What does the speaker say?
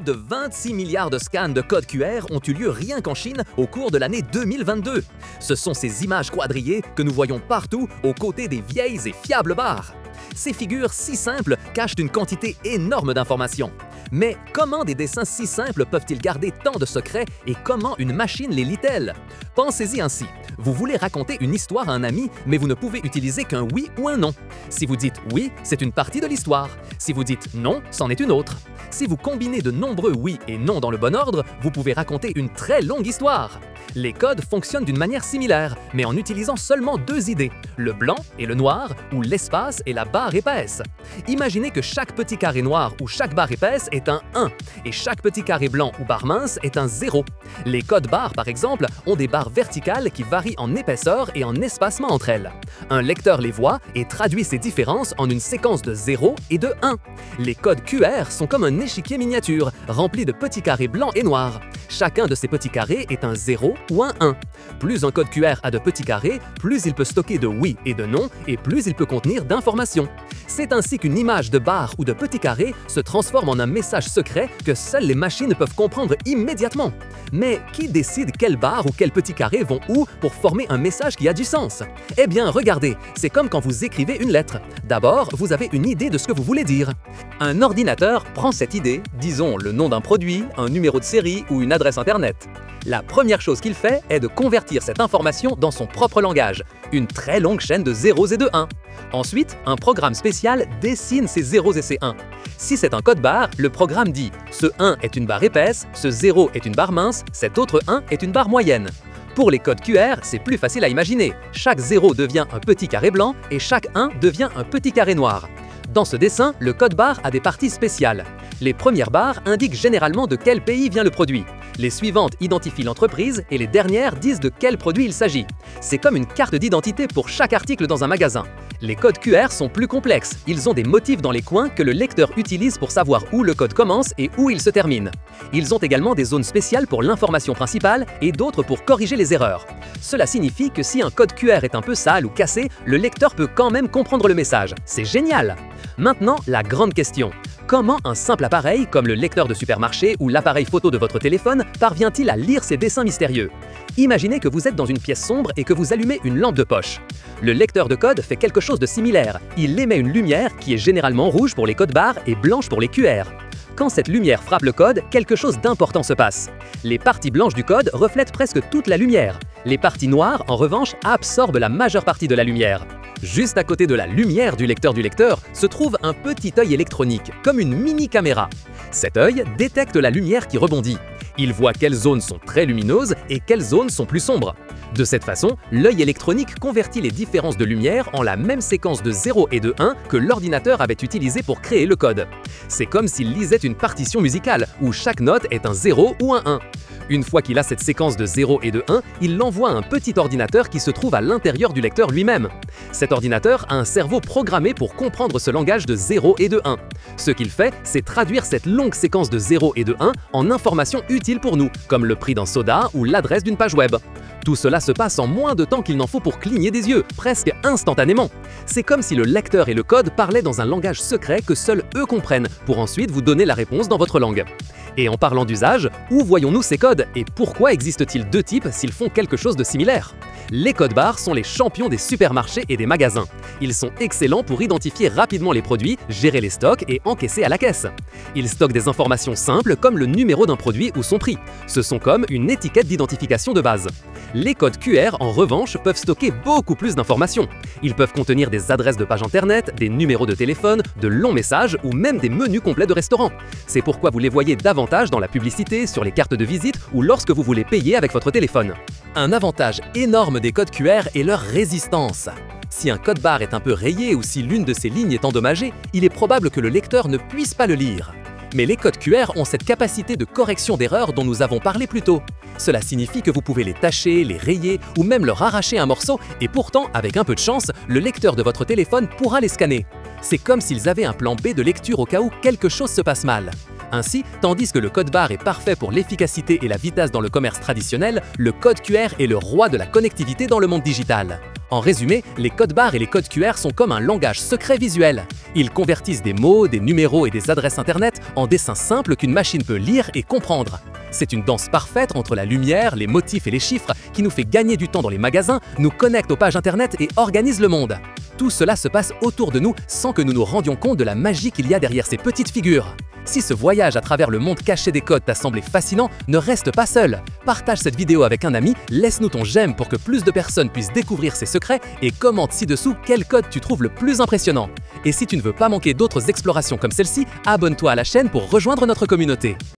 Plus de 26 milliards de scans de code QR ont eu lieu rien qu'en Chine au cours de l'année 2022. Ce sont ces images quadrillées que nous voyons partout aux côtés des vieilles et fiables barres. Ces figures si simples cachent une quantité énorme d'informations. Mais comment des dessins si simples peuvent-ils garder tant de secrets et comment une machine les lit-elle? Pensez-y ainsi. Vous voulez raconter une histoire à un ami, mais vous ne pouvez utiliser qu'un oui ou un non. Si vous dites oui, c'est une partie de l'histoire. Si vous dites non, c'en est une autre. Si vous combinez de nombreux oui et non dans le bon ordre, vous pouvez raconter une très longue histoire. Les codes fonctionnent d'une manière similaire, mais en utilisant seulement deux idées, le blanc et le noir, ou l'espace et la barre épaisse. Imaginez que chaque petit carré noir ou chaque barre épaisse est un 1, et chaque petit carré blanc ou barre mince est un 0. Les codes barres, par exemple, ont des barres verticales qui varient en épaisseur et en espacement entre elles. Un lecteur les voit et traduit ces différences en une séquence de 0 et de 1. Les codes QR sont comme un échiquier miniature, rempli de petits carrés blancs et noirs. Chacun de ces petits carrés est un 0 ou un 1. Plus un code QR a de petits carrés, plus il peut stocker de oui et de non, et plus il peut contenir d'informations. C'est ainsi qu'une image de barre ou de petit carré se transforme en un message secret que seules les machines peuvent comprendre immédiatement. Mais qui décide quelle barre ou quel petit carré vont où pour former un message qui a du sens? Eh bien, regardez, c'est comme quand vous écrivez une lettre. D'abord, vous avez une idée de ce que vous voulez dire. Un ordinateur prend cette idée, disons le nom d'un produit, un numéro de série ou une adresse Internet. La première chose qu'il fait est de convertir cette information dans son propre langage, une très longue chaîne de 0 et de 1. Ensuite, un programme spécial dessine ces 0 et ces 1. Si c'est un code barre, le programme dit « ce 1 est une barre épaisse, ce 0 est une barre mince, cet autre 1 est une barre moyenne ». Pour les codes QR, c'est plus facile à imaginer. Chaque 0 devient un petit carré blanc et chaque 1 devient un petit carré noir. Dans ce dessin, le code barre a des parties spéciales. Les premières barres indiquent généralement de quel pays vient le produit. Les suivantes identifient l'entreprise et les dernières disent de quel produit il s'agit. C'est comme une carte d'identité pour chaque article dans un magasin. Les codes QR sont plus complexes. Ils ont des motifs dans les coins que le lecteur utilise pour savoir où le code commence et où il se termine. Ils ont également des zones spéciales pour l'information principale et d'autres pour corriger les erreurs. Cela signifie que si un code QR est un peu sale ou cassé, le lecteur peut quand même comprendre le message. C'est génial! Maintenant, la grande question. Comment un simple appareil, comme le lecteur de supermarché ou l'appareil photo de votre téléphone, parvient-il à lire ces dessins mystérieux? Imaginez que vous êtes dans une pièce sombre et que vous allumez une lampe de poche. Le lecteur de code fait quelque chose de similaire. Il émet une lumière qui est généralement rouge pour les codes barres et blanche pour les QR. Quand cette lumière frappe le code, quelque chose d'important se passe. Les parties blanches du code reflètent presque toute la lumière. Les parties noires, en revanche, absorbent la majeure partie de la lumière. Juste à côté de la lumière du lecteur se trouve un petit œil électronique, comme une mini-caméra. Cet œil détecte la lumière qui rebondit. Il voit quelles zones sont très lumineuses et quelles zones sont plus sombres. De cette façon, l'œil électronique convertit les différences de lumière en la même séquence de 0 et de 1 que l'ordinateur avait utilisé pour créer le code. C'est comme s'il lisait une partition musicale, où chaque note est un 0 ou un 1. Une fois qu'il a cette séquence de 0 et de 1, il l'envoie à un petit ordinateur qui se trouve à l'intérieur du lecteur lui-même. Cet ordinateur a un cerveau programmé pour comprendre ce langage de 0 et de 1. Ce qu'il fait, c'est traduire cette longue séquence de 0 et de 1 en informations utiles pour nous, comme le prix d'un soda ou l'adresse d'une page web. Tout cela se passe en moins de temps qu'il n'en faut pour cligner des yeux, presque instantanément. C'est comme si le lecteur et le code parlaient dans un langage secret que seuls eux comprennent, pour ensuite vous donner la réponse dans votre langue. Et en parlant d'usage, où voyons-nous ces codes et pourquoi existe-t-il deux types s'ils font quelque chose de similaire? Les codes barres sont les champions des supermarchés et des magasins. Ils sont excellents pour identifier rapidement les produits, gérer les stocks et encaisser à la caisse. Ils stockent des informations simples comme le numéro d'un produit ou son prix. Ce sont comme une étiquette d'identification de base. Les codes QR, en revanche, peuvent stocker beaucoup plus d'informations. Ils peuvent contenir des adresses de pages internet, des numéros de téléphone, de longs messages ou même des menus complets de restaurants. C'est pourquoi vous les voyez davantage dans la publicité, sur les cartes de visite ou lorsque vous voulez payer avec votre téléphone. Un avantage énorme des codes QR est leur résistance. Si un code barre est un peu rayé ou si l'une de ses lignes est endommagée, il est probable que le lecteur ne puisse pas le lire. Mais les codes QR ont cette capacité de correction d'erreurs dont nous avons parlé plus tôt. Cela signifie que vous pouvez les tacher, les rayer ou même leur arracher un morceau et pourtant, avec un peu de chance, le lecteur de votre téléphone pourra les scanner. C'est comme s'ils avaient un plan B de lecture au cas où quelque chose se passe mal. Ainsi, tandis que le code barre est parfait pour l'efficacité et la vitesse dans le commerce traditionnel, le code QR est le roi de la connectivité dans le monde digital. En résumé, les codes barres et les codes QR sont comme un langage secret visuel. Ils convertissent des mots, des numéros et des adresses internet en dessins simples qu'une machine peut lire et comprendre. C'est une danse parfaite entre la lumière, les motifs et les chiffres qui nous fait gagner du temps dans les magasins, nous connecte aux pages internet et organise le monde. Tout cela se passe autour de nous sans que nous nous rendions compte de la magie qu'il y a derrière ces petites figures. Si ce voyage à travers le monde caché des codes t'a semblé fascinant, ne reste pas seul. Partage cette vidéo avec un ami, laisse-nous ton j'aime pour que plus de personnes puissent découvrir ses secrets et commente ci-dessous quel code tu trouves le plus impressionnant. Et si tu ne veux pas manquer d'autres explorations comme celle-ci, abonne-toi à la chaîne pour rejoindre notre communauté.